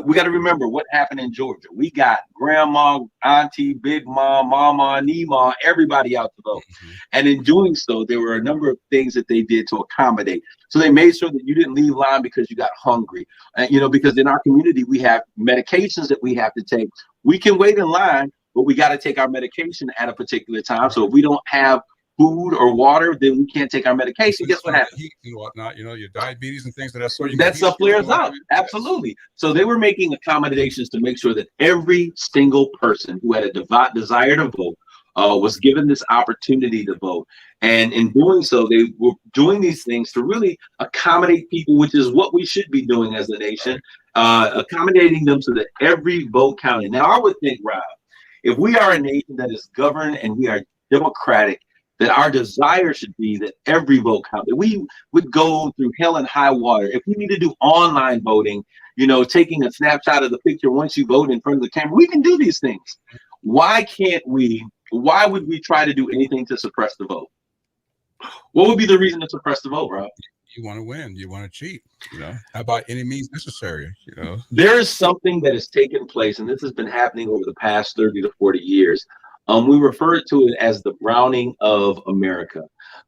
we got to remember what happened in Georgia. We got grandma, auntie, big mom, mama, Nima, everybody out to vote. And in doing so, there were a number of things that they did to accommodate. So they made sure that you didn't leave line because you got hungry. Because in our community, we have medications that we have to take. We can wait in line, but we got to take our medication at a particular time. So if we don't have food or water, then we can't take our medication. Guess what happens? Heat and whatnot, your diabetes and things of that sort. That stuff flares up. Absolutely. So they were making accommodations to make sure that every single person who had a desire to vote was given this opportunity to vote. And in doing so, they were doing these things to really accommodate people, which is what we should be doing as a nation, accommodating them so that every vote counted. Now, I would think, Rob, if we are a nation that is governed and we are democratic, that our desire should be that every vote counted. We would go through hell and high water. If we need to do online voting, taking a snapshot of the picture once you vote in front of the camera, we can do these things. Why would we try to do anything to suppress the vote? What would be the reason to suppress the vote, Rob? You want to win. You want to cheat. How about any means necessary? There is something that has taken place, and this has been happening over the past 30 to 40 years. We refer to it as the browning of America.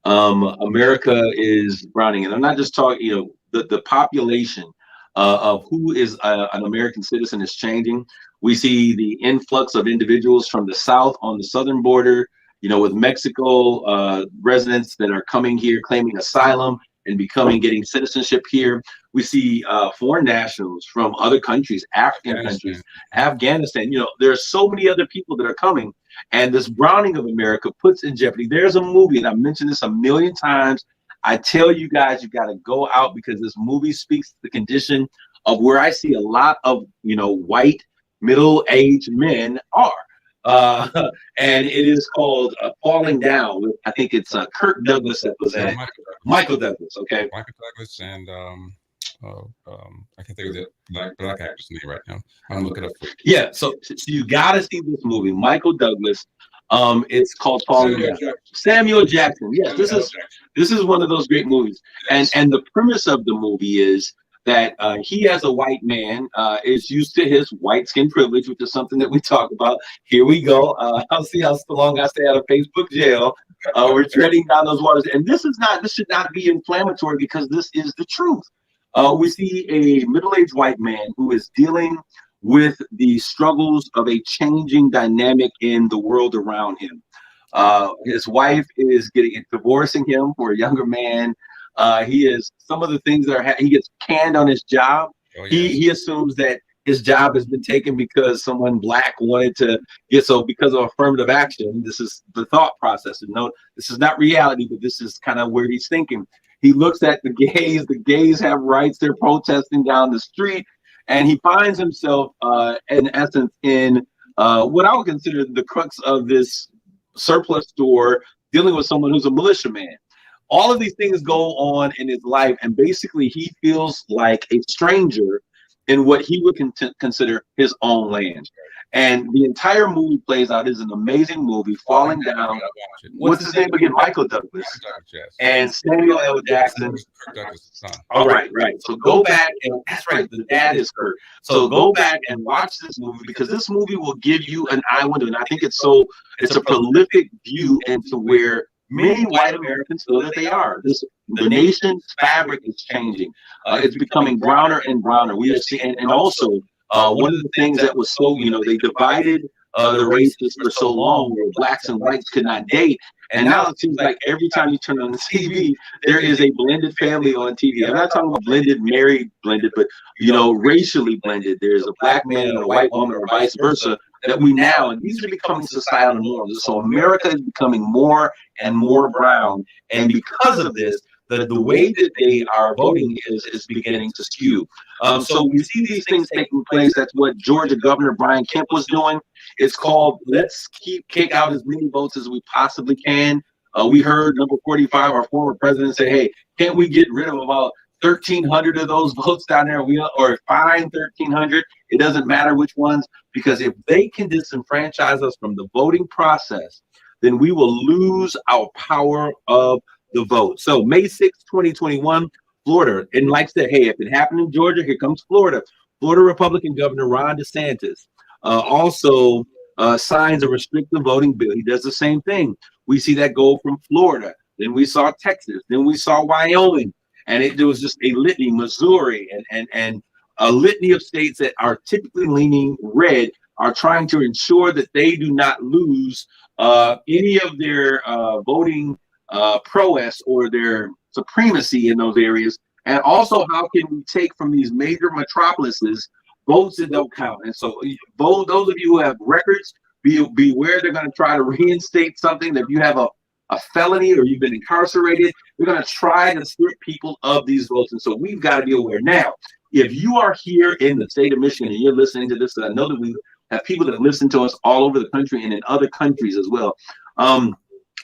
America is browning, and I'm not just talking. The population of who is an American citizen is changing. We see the influx of individuals from the South on the southern border, with Mexico residents that are coming here claiming asylum and getting citizenship here. We see foreign nationals from other countries, African countries, Afghanistan. There are so many other people that are coming, and this browning of America puts in jeopardy. There's a movie, and I've mentioned this a million times. I tell you guys, you got to go out because this movie speaks to the condition of where I see a lot of white middle-aged men are. And it is called Falling Down. I think it's Kirk Douglas that was in it. Michael Douglas. Okay. Michael Douglas and I can't think of the black actor's name right now. I'm looking up for you. Yeah. So you got to see this movie, Michael Douglas. It's called Falling Down. Samuel Jackson. Yes, this is one of those great movies. And the premise of the movie is that he, as a white man, is used to his white skin privilege, which is something that we talk about. Here we go. I'll see how long I stay out of Facebook jail. We're treading down those waters, and this should not be inflammatory because this is the truth. We see a middle-aged white man who is dealing with the struggles of a changing dynamic in the world around him. His wife is divorcing him for a younger man. He is some of the things that he gets canned on his job. Oh, yes. He assumes that his job has been taken because someone black wanted to get because of affirmative action. This is the thought process. And no, this is not reality, but this is kind of where he's thinking. He looks at the gays. The gays have rights. They're protesting down the street. And he finds himself, in essence, in what I would consider the crux of this surplus store, dealing with someone who's a militiaman. All of these things go on in his life, and basically he feels like a stranger in what he would consider his own land. And the entire movie plays out. Is an amazing movie, Falling Down. What's his name again? Michael Douglas. And Samuel L. Jackson. All right. So go back, and that's right, the dad is Kirk. So go back and watch this movie, because this movie will give you an eye window. And I think it's a prolific view into where many white Americans feel that they are. The nation's fabric is changing. It's becoming browner and browner. We are seeing, and also one of the things that was they divided the races for so long, where blacks and whites could not date. And now it seems like every time you turn on the TV, there is a blended family on TV. I'm not talking about blended, married, blended, but racially blended. There's a black man and a white woman, or vice versa. That we now, and these are becoming societal norms. So America is becoming more and more brown, and because of this, the way that they are voting is beginning to skew. So we see these things taking place. That's what Georgia Governor Brian Kemp was doing. It's called "Let's kick out as many votes as we possibly can." We heard number 45, our former president, say, "Hey, can't we get rid of about 1,300 of those votes down there, or fine 1,300. It doesn't matter which ones, because if they can disenfranchise us from the voting process, then we will lose our power of the vote." So May 6, 2021, Florida, and like I said, hey, if it happened in Georgia, here comes Florida. Florida Republican Governor Ron DeSantis also signs a restrictive voting bill. He does the same thing. We see that go from Florida. Then we saw Texas. Then we saw Wyoming. And there was just a litany, Missouri, and a litany of states that are typically leaning red are trying to ensure that they do not lose any of their voting prowess or their supremacy in those areas. And also, how can we take from these major metropolises votes that don't count? And so those of you who have records, beware, they're going to try to reinstate something. That if you have a felony or you've been incarcerated, they're going to try to strip people of these votes. And so we've got to be aware. Now, if you are here in the state of Michigan and you're listening to this, and I know that we have people that listen to us all over the country and in other countries as well,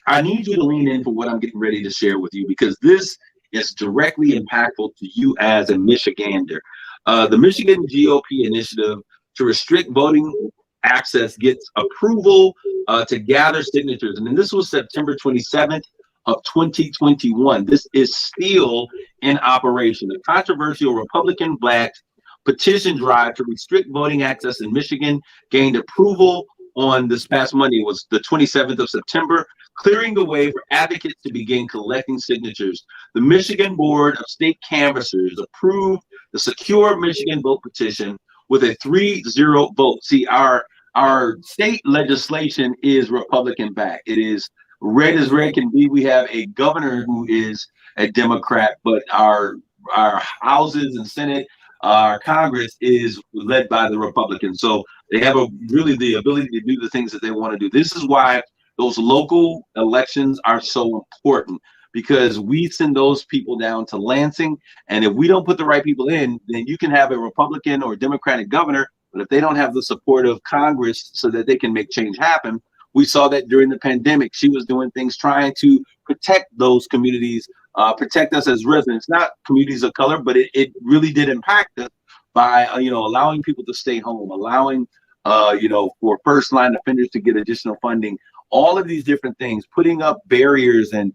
I need you to lean in for what I'm getting ready to share with you, because this is directly impactful to you as a Michigander. The Michigan GOP initiative to restrict voting access gets approval to gather signatures. And then this was September 27th of 2021. This is still in operation. The controversial Republican Black petition drive to restrict voting access in Michigan gained approval on this past Monday. It was the 27th of September, clearing the way for advocates to begin collecting signatures. The Michigan Board of State Canvassers approved the Secure Michigan Vote petition with a 3-0 vote. See, our state legislation is Republican backed. It is red as red can be. We have a governor who is a Democrat, but our houses and Senate, our Congress is led by the Republicans. So they have really the ability to do the things that they want to do. This is why those local elections are so important, because we send those people down to Lansing. And if we don't put the right people in, then you can have a Republican or Democratic governor, But if they don't have the support of Congress so that they can make change happen, we saw that during the pandemic, she was doing things trying to protect those communities, protect us as residents, not communities of color, but it really did impact us by, allowing people to stay home, allowing, for first line offenders to get additional funding, all of these different things, putting up barriers and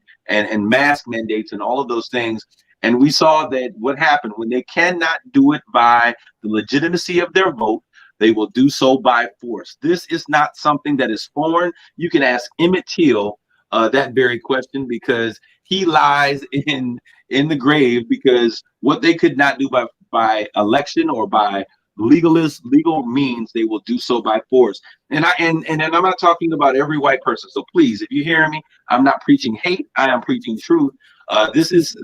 mask mandates and all of those things. And we saw that what happened when they cannot do it by the legitimacy of their vote, they will do so by force. This is not something that is foreign. You can ask Emmett Till that very question, because he lies in the grave, because what they could not do by election or by legal means, they will do so by force. And I'm not talking about every white person. So please, if you hear me, I'm not preaching hate. I am preaching truth. This is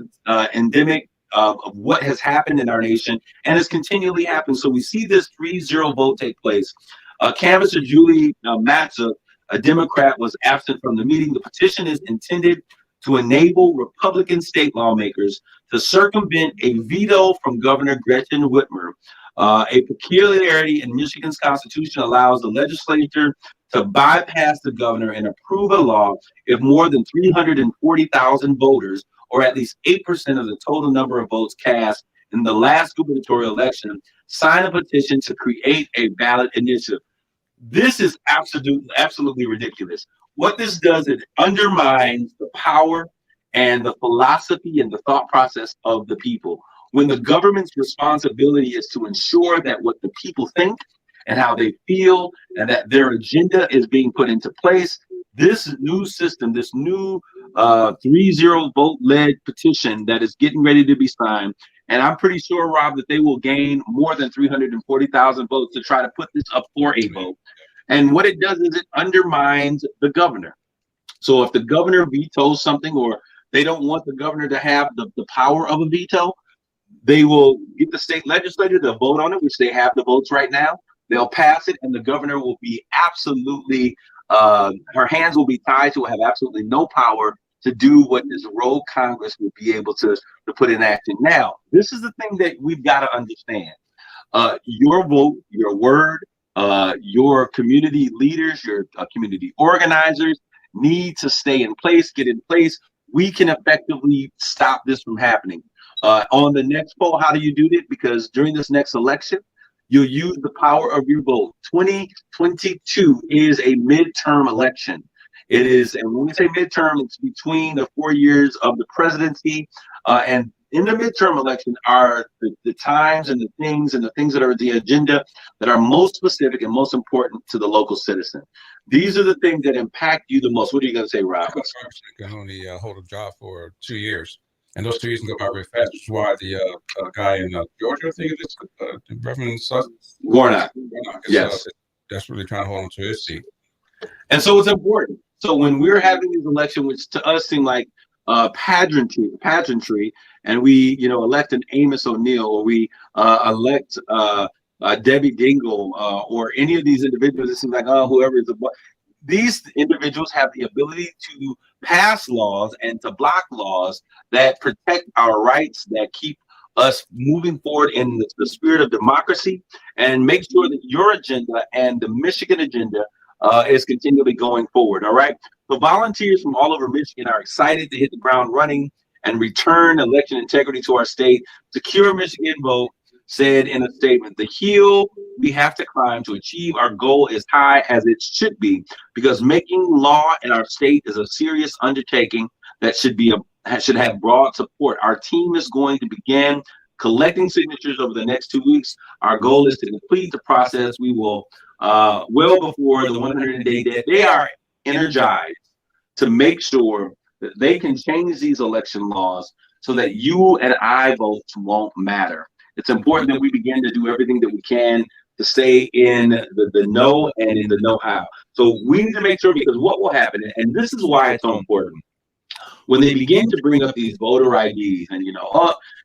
endemic of what has happened in our nation, and it's continually happening. So we see this 3-0 vote take place. Canvasser Julie Matza, a Democrat, was absent from the meeting. The petition is intended to enable Republican state lawmakers to circumvent a veto from Governor Gretchen Whitmer. A peculiarity in Michigan's constitution allows the legislature to bypass the governor and approve a law if more than 340,000 voters, or at least 8% of the total number of votes cast in the last gubernatorial election, sign a petition to create a ballot initiative. This is absolutely ridiculous. What this does, it undermines the power and the philosophy and the thought process of the people. When the government's responsibility is to ensure that what the people think and how they feel and that their agenda is being put into place, this new system, this new 3-0 vote-led petition that is getting ready to be signed, and I'm pretty sure, Rob, that they will gain more than 340,000 votes to try to put this up for a vote. And what it does is it undermines the governor. So if the governor vetoes something, or they don't want the governor to have the power of a veto, they will get the state legislature to vote on it, which they have the votes right now. They'll pass it, and the governor will be absolutely, her hands will be tied. She will have absolutely no power to do what this rogue Congress will be able to put in action. Now, this is the thing that we've got to understand. Your vote, your word, your community leaders, your community organizers need to stay in place, get in place. We can effectively stop this from happening. On the next poll, how do you do that? Because during this next election, you'll use the power of your vote. 2022 is a midterm election. It is, and when we say midterm, it's between the 4 years of the presidency, and in the midterm election are the times and the things that are the agenda that are most specific and most important to the local citizen. These are the things that impact you the most. What are you going to say, Rob? I can only hold a job for 2 years. And those 2 years can go by very fast, which is why the guy in Georgia, I think it is, Reverend Warnock. Yes. Desperately trying to hold on to his seat. And so it's important. So when we're having these elections, which to us seem like pageantry, and we, elect an Amos O'Neill, or we elect Debbie Dingell, or any of these individuals, it seems like, whoever is these individuals have the ability to pass laws and to block laws that protect our rights, that keep us moving forward in the spirit of democracy, and make sure that your agenda and the Michigan agenda is continually going forward. All right. So volunteers from all over Michigan are excited to hit the ground running and return election integrity to our state. Secure Michigan Vote said in a statement, the hill we have to climb to achieve our goal is high as it should be, because making law in our state is a serious undertaking that should have broad support. Our team is going to begin collecting signatures over the next 2 weeks. Our goal is to complete the process. We will well before the 100-day deadline. They are energized to make sure that they can change these election laws so that you and I votes won't matter. It's important that we begin to do everything that we can to stay in the know and in the know-how. So we need to make sure, because what will happen, and this is why it's so important, when they begin to bring up these voter IDs and,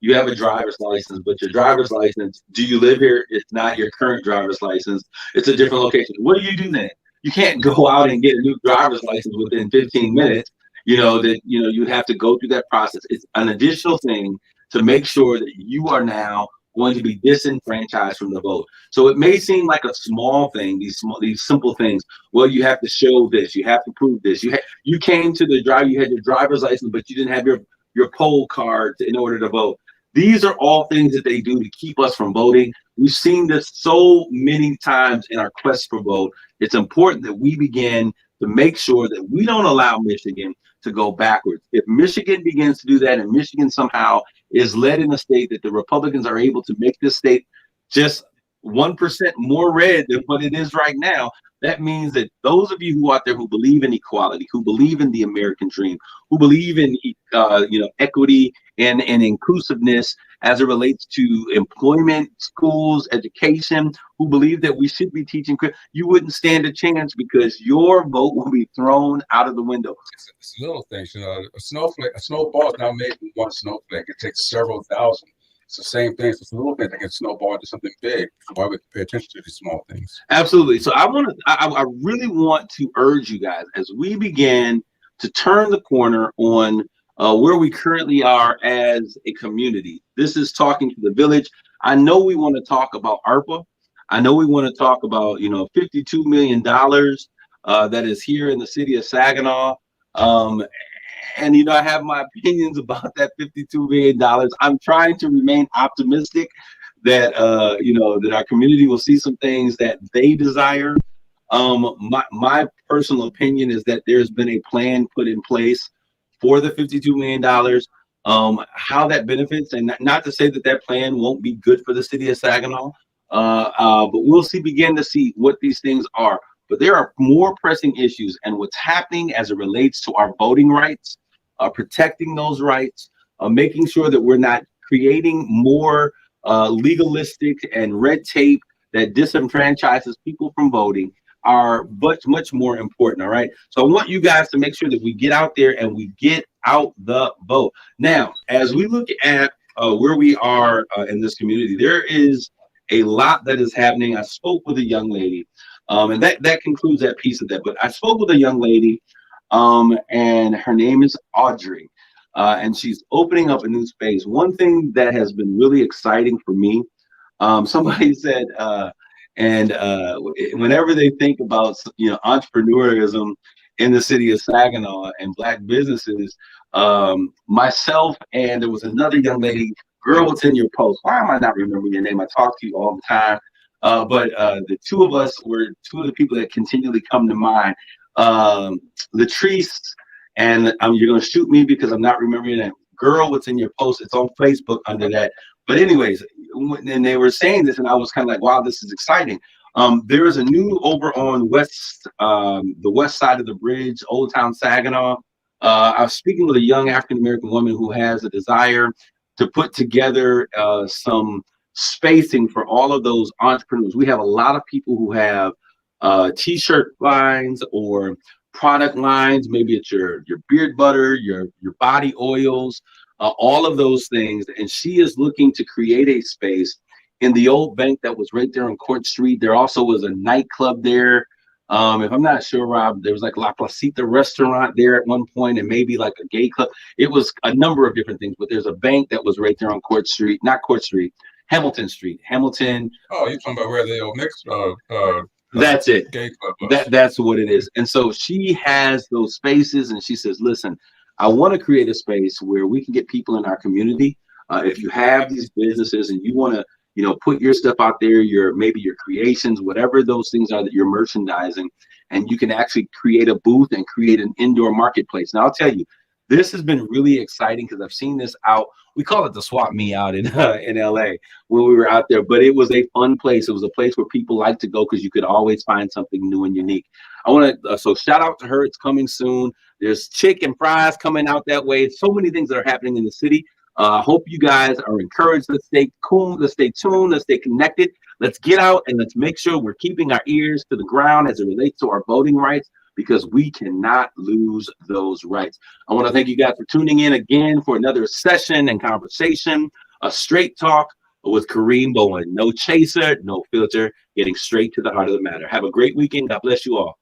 you have a driver's license, but your driver's license, do you live here? It's not your current driver's license. It's a different location. What do you do then? You can't go out and get a new driver's license within 15 minutes, you have to go through that process. It's an additional thing to make sure that you are now going to be disenfranchised from the vote. So it may seem like a small thing, these simple things. Well, you have to show this, you have to prove this. You came to the drive, you had your driver's license, but you didn't have your poll card in order to vote. These are all things that they do to keep us from voting. We've seen this so many times in our quest for vote. It's important that we begin to make sure that we don't allow Michigan to go backwards. If Michigan begins to do that, and Michigan somehow is led in a state that the Republicans are able to make this state just 1% more red than what it is right now, that means that those of you who out there who believe in equality, who believe in the American dream, who believe in equity and inclusiveness as it relates to employment, schools, education, who believe that we should be teaching, you wouldn't stand a chance because your vote will be thrown out of the window. It's little things, a snowball is not made from one snowflake. It takes several thousand. It's the same thing. It's a little thing that can snowball into something big. So why would we pay attention to these small things? Absolutely. So I really want to urge you guys as we begin to turn the corner on where we currently are as a community. This is talking to the village. I know we want to talk about ARPA. I know we want to talk about, $52 million that is here in the city of Saginaw. And I have my opinions about that $52 million. I'm trying to remain optimistic that that our community will see some things that they desire. My personal opinion is that there's been a plan put in place for the $52 million. How that benefits, and not to say that plan won't be good for the city of Saginaw, but we'll begin to see what these things are. But there are more pressing issues, and what's happening as it relates to our voting rights, protecting those rights, making sure that we're not creating more legalistic and red tape that disenfranchises people from voting are much more important. All right. So I want you guys to make sure that we get out there and we get out the vote. Now, as we look at where we are in this community, there is a lot that is happening. I spoke with a young lady, and that concludes that piece of that. But I spoke with a young lady, and her name is Audrey, and she's opening up a new space. One thing that has been really exciting for me, somebody said, whenever they think about entrepreneurism in the city of Saginaw and Black businesses, myself and there was another young lady, girl, what's in your post? Why am I not remembering your name? I talk to you all the time. But the two of us were two of the people that continually come to mind. Latrice, and you're going to shoot me because I'm not remembering that. Girl, what's in your post? It's on Facebook under that. But anyways, and they were saying this, and I was kind of like, wow, this is exciting. There is a new over on the west side of the bridge, Old Town Saginaw. I was speaking with a young African-American woman who has a desire to put together some spacing for all of those entrepreneurs. We have a lot of people who have t-shirt lines or product lines. Maybe it's your beard butter, your body oils, all of those things. And she is looking to create a space in the old bank that was right there on Court Street. There also was a nightclub there. If I'm not sure, Rob, there was like La Placita restaurant there at one point, and maybe like a gay club. It was a number of different things, but there's a bank that was right there on Hamilton Street. Hamilton. Oh, you're talking about where the old mix that's it. Gay club was. That's what it is. And so she has those spaces, and she says, listen, I want to create a space where we can get people in our community. If you have these businesses and you want to, put your stuff out there, maybe your creations, whatever those things are that you're merchandising, and you can actually create a booth and create an indoor marketplace. Now, I'll tell you, this has been really exciting because I've seen this out. We call it the Swap Me out in LA when we were out there, but it was a fun place. It was a place where people like to go because you could always find something new and unique. I want to, so shout out to her. It's coming soon. There's chicken fries coming out that way. So many things that are happening in the city. I hope you guys are encouraged. Let's stay cool. Let's stay tuned. Let's stay connected. Let's get out and let's make sure we're keeping our ears to the ground as it relates to our voting rights, because we cannot lose those rights. I want to thank you guys for tuning in again for another session and conversation, a straight talk with Kareem Bowen. No chaser, no filter, getting straight to the heart of the matter. Have a great weekend. God bless you all.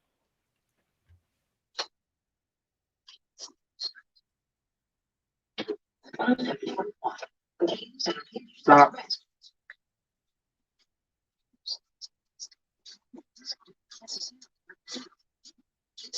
Stop.